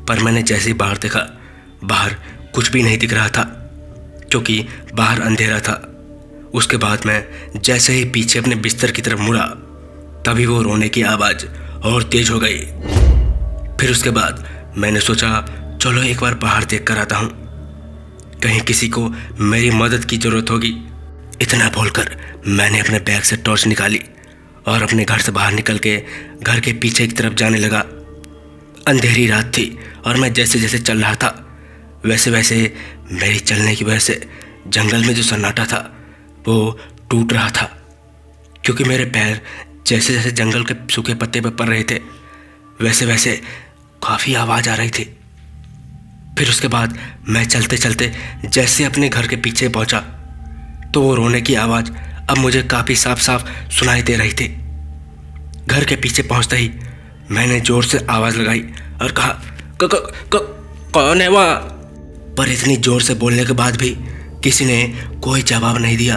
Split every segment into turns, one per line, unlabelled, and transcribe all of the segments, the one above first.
पर मैंने जैसे ही बाहर देखा, बाहर कुछ भी नहीं दिख रहा था क्योंकि बाहर अंधेरा था। उसके बाद मैं जैसे ही पीछे अपने बिस्तर की तरफ मुड़ा, तभी वो रोने की आवाज़ और तेज हो गई। फिर उसके बाद मैंने सोचा चलो एक बार बाहर देख कर आता हूँ, कहीं किसी को मेरी मदद की ज़रूरत होगी। इतना बोलकर मैंने अपने बैग से टॉर्च निकाली और अपने घर से बाहर निकल के घर के पीछे की तरफ जाने लगा। अंधेरी रात थी और मैं जैसे जैसे चल रहा था वैसे वैसे मेरी चलने की वजह से जंगल में जो सन्नाटा था वो टूट रहा था, क्योंकि मेरे पैर जैसे जैसे जंगल के सूखे पत्ते पर पड़ रहे थे वैसे वैसे काफ़ी आवाज़ आ रही थी। फिर उसके बाद मैं चलते चलते जैसे अपने घर के पीछे पहुंचा तो वो रोने की आवाज़ अब मुझे काफ़ी साफ साफ सुनाई दे रही थी। घर के पीछे पहुंचते ही मैंने ज़ोर से आवाज़ लगाई और कहा कौन है वहाँ? पर इतनी ज़ोर से बोलने के बाद भी किसी ने कोई जवाब नहीं दिया।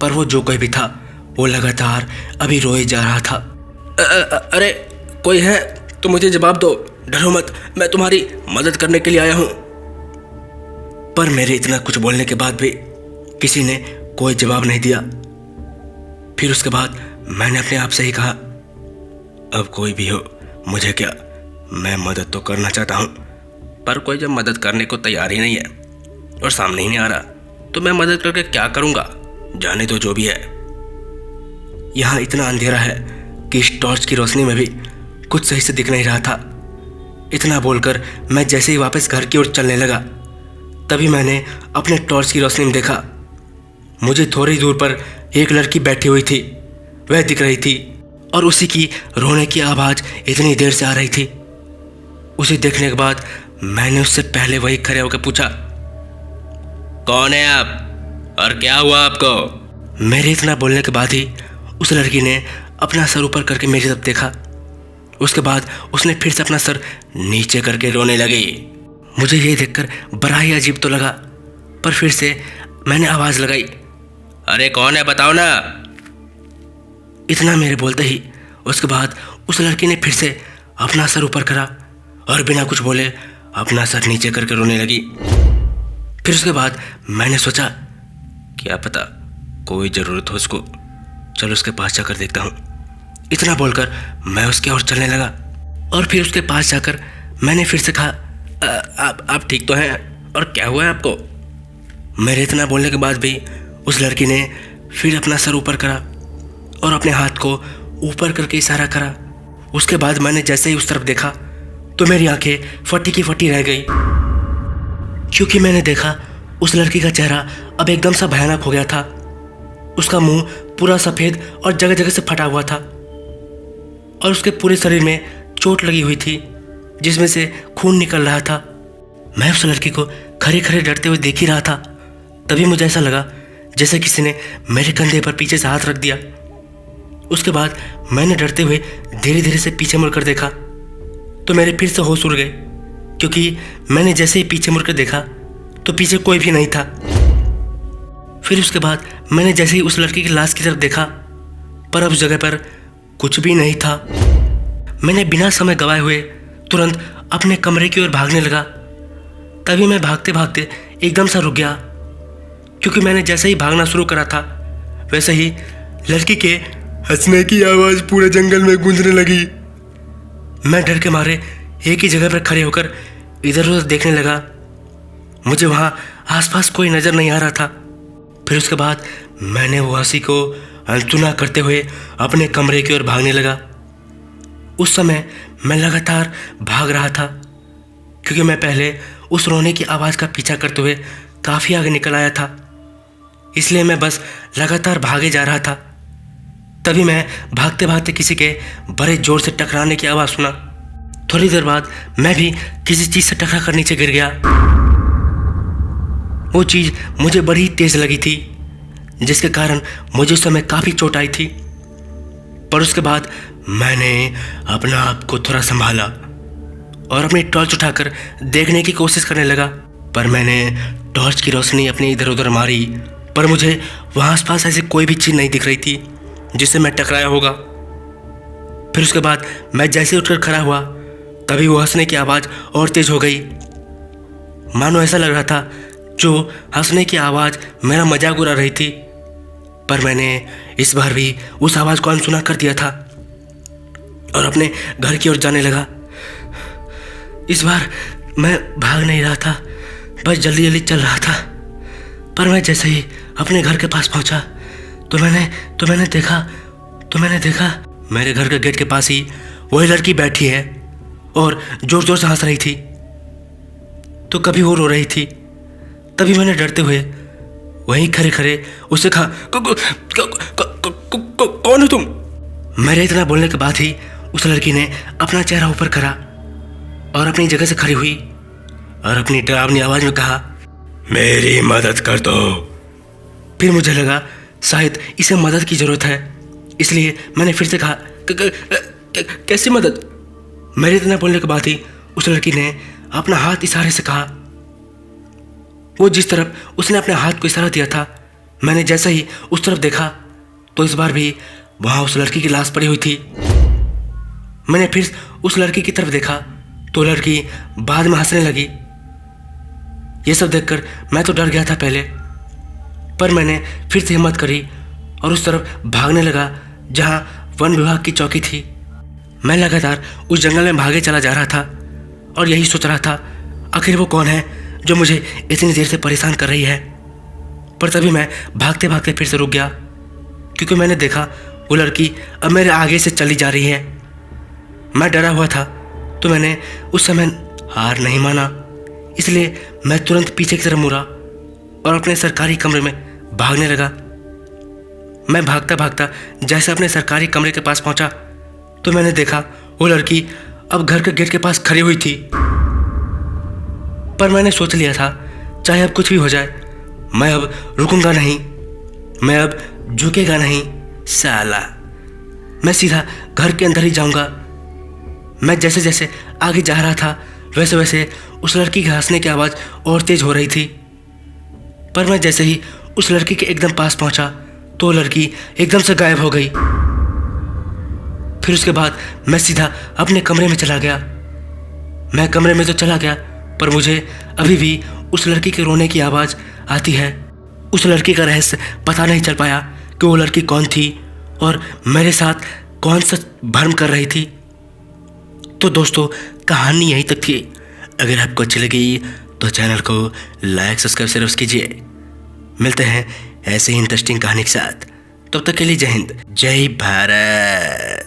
पर वो जो कोई भी था वो लगातार अभी रोए जा रहा था। अरे कोई है तो मुझे जवाब दो, डरो मत, मैं तुम्हारी मदद करने के लिए आया हूँ। पर मेरे इतना कुछ बोलने के बाद भी किसी ने कोई जवाब नहीं दिया। फिर उसके बाद मैंने अपने आप से ही कहा, अब कोई भी हो मुझे क्या, मैं मदद तो करना चाहता हूँ, पर कोई जब मदद करने को तैयार ही नहीं है और सामने ही नहीं आ रहा तो मैं मदद करके क्या करूँगा, जाने तो जो भी है। यहाँ इतना अंधेरा है कि इस टॉर्च की रोशनी में भी कुछ सही से दिख नहीं रहा था। इतना बोलकर मैं जैसे ही वापस घर की ओर चलने लगा तभी मैंने अपने टॉर्च की रोशनी में देखा, मुझे थोड़ी दूर पर एक लड़की बैठी हुई थी, वह दिख रही थी और उसी की रोने की आवाज़ इतनी देर से आ रही थी। उसे देखने के बाद मैंने उससे पहले वही खड़े होकर पूछा, कौन है आप और क्या हुआ आपको? मेरे इतना बोलने के बाद ही उस लड़की ने अपना सर ऊपर करके मेरी तरफ देखा। उसके बाद उसने फिर से अपना सर नीचे करके रोने लगी। मुझे ये देखकर बड़ा ही अजीब तो लगा, पर फिर से मैंने आवाज़ लगाई, अरे कौन है बताओ ना। इतना मेरे बोलते ही उसके बाद उस लड़की ने फिर से अपना सर ऊपर करा और बिना कुछ बोले अपना सर नीचे करके रोने लगी। फिर उसके बाद मैंने सोचा क्या पता कोई ज़रूरत हो उसको, चलो उसके पास जाकर देखता हूँ। इतना बोलकर मैं उसके ओर चलने लगा और फिर उसके पास जाकर मैंने फिर से कहा, आप ठीक तो हैं और क्या हुआ है आपको? मेरे इतना बोलने के बाद भी उस लड़की ने फिर अपना सर ऊपर करा और अपने हाथ को ऊपर करके इशारा करा। उसके बाद मैंने जैसे ही उस तरफ देखा तो मेरी आंखें फटी की फटी रह गई, क्योंकि मैंने देखा उस लड़की का चेहरा अब एकदम सा भयानक हो गया था। उसका मुंह पूरा सफ़ेद और जगह जगह से फटा हुआ था और उसके पूरे शरीर में चोट लगी हुई थी जिसमें से खून निकल रहा था। मैं उस लड़की को खड़े खड़े डरते हुए देख ही रहा था, तभी मुझे ऐसा लगा जैसे किसी ने मेरे कंधे पर पीछे से हाथ रख दिया। उसके बाद मैंने डरते हुए धीरे धीरे से पीछे मुड़कर देखा तो मेरे फिर से होश उड़ गए, क्योंकि मैंने जैसे ही पीछे मुड़कर देखा तो पीछे कोई भी नहीं था। फिर उसके बाद मैंने जैसे ही उस लड़की की लाश की तरफ देखा पर अब उस जगह पर कुछ भी नहीं था। मैंने बिना समय गवाए हुए तुरंत अपने कमरे की ओर भागने लगा। तभी मैं भागते भागते एकदम सा रुक गया, क्योंकि मैंने जैसे ही भागना शुरू करा था वैसे ही लड़की के हंसने की आवाज़ पूरे जंगल में गूंजने लगी। मैं डर के मारे एक ही जगह पर खड़े होकर इधर उधर देखने लगा। मुझे वहाँ आसपास कोई नज़र नहीं आ रहा था। फिर उसके बाद मैंने वो हंसी को अनसुना करते हुए अपने कमरे की ओर भागने लगा। उस समय मैं लगातार भाग रहा था, क्योंकि मैं पहले उस रोने की आवाज़ का पीछा करते हुए काफ़ी आगे निकल आया था, इसलिए मैं बस लगातार भागे जा रहा था। तभी मैं भागते भागते किसी के बड़े जोर से टकराने की आवाज़ सुना। थोड़ी देर बाद मैं भी किसी चीज़ से टकरा कर नीचे गिर गया। वो चीज़ मुझे बड़ी तेज़ लगी थी, जिसके कारण मुझे उस समय काफ़ी चोट आई थी। पर उसके बाद मैंने अपना आप को थोड़ा संभाला और अपनी टॉर्च उठाकर देखने की कोशिश करने लगा। पर मैंने टॉर्च की रोशनी अपनी इधर उधर मारी, पर मुझे वहाँ आसपास ऐसी कोई भी चीज़ नहीं दिख रही थी जिससे मैं टकराया होगा। फिर उसके बाद मैं जैसे उठकर खड़ा हुआ तभी वो हंसने की आवाज़ और तेज हो गई। मानो ऐसा लग रहा था जो हंसने की आवाज़ मेरा मजाक उड़ा रही थी। पर मैंने इस बार भी उस आवाज़ को अनसुना कर दिया था और अपने घर की ओर जाने लगा। इस बार मैं भाग नहीं रहा था, बस जल्दी जल्दी चल रहा था। पर मैं जैसे ही अपने घर के पास पहुंचा तो मैंने देखा मेरे घर के गेट के पास ही वही लड़की बैठी है और जोर जोर से हंस रही थी। तो कभी वो रो रही थी। तभी मैंने डरते हुए वहीं खड़े खड़े उससे कहा, कौन हो तुम? मेरे इतना बोलने के बाद ही उस लड़की ने अपना चेहरा ऊपर करा और अपनी जगह से खड़ी हुई और अपनी डरावनी आवाज में कहा, मेरी मदद कर दो। फिर मुझे लगा शायद इसे मदद की जरूरत है, इसलिए मैंने फिर से कहा, कैसी मदद? मेरे इतना बोलने के बाद ही उस लड़की ने अपना हाथ इशारे से कहा। वो जिस तरफ उसने अपने हाथ को इशारा दिया था, मैंने जैसे ही उस तरफ देखा तो इस बार भी वहां उस लड़की की लाश पड़ी हुई थी। मैंने फिर उस लड़की की तरफ देखा तो लड़की बाद में हंसने लगी। ये सब देखकर मैं तो डर गया था पहले, पर मैंने फिर से हिम्मत करी और उस तरफ भागने लगा जहां वन विभाग की चौकी थी। मैं लगातार उस जंगल में भागे चला जा रहा था और यही सोच रहा था आखिर वो कौन है जो मुझे इतनी देर से परेशान कर रही है। पर तभी मैं भागते भागते फिर से रुक गया क्योंकि मैंने देखा वो लड़की अब मेरे आगे से चली जा रही है। मैं डरा हुआ था तो मैंने उस समय हार नहीं माना, इसलिए मैं तुरंत पीछे की तरफ मुड़ा और अपने सरकारी कमरे में भागने लगा। मैं भागता भागता जैसे अपने सरकारी कमरे के पास पहुंचा तो मैंने देखा वो लड़की अब घर के गेट के पास खड़ी हुई थी। पर मैंने सोच लिया था चाहे अब कुछ भी हो जाए, मैं अब रुकूंगा नहीं, मैं अब झुकेगा नहीं साला, मैं सीधा घर के अंदर ही जाऊंगा। मैं जैसे जैसे आगे जा रहा था वैसे वैसे उस लड़की के हंसने की आवाज़ और तेज हो रही थी। पर मैं जैसे ही उस लड़की के एकदम पास पहुंचा तो वो लड़की एकदम से गायब हो गई। फिर उसके बाद मैं सीधा अपने कमरे में चला गया। मैं कमरे में तो चला गया पर मुझे अभी भी उस लड़की के रोने की आवाज़ आती है। उस लड़की का रहस्य पता नहीं चल पाया कि वो लड़की कौन थी और मेरे साथ कौन सा भ्रम कर रही थी। तो दोस्तों कहानी यहीं तक थी। अगर आपको अच्छी लगी तो चैनल को लाइक सब्सक्राइब जरूर कीजिए। मिलते हैं ऐसे ही इंटरेस्टिंग कहानी के साथ, तब तक के लिए जय हिंद जय भारत।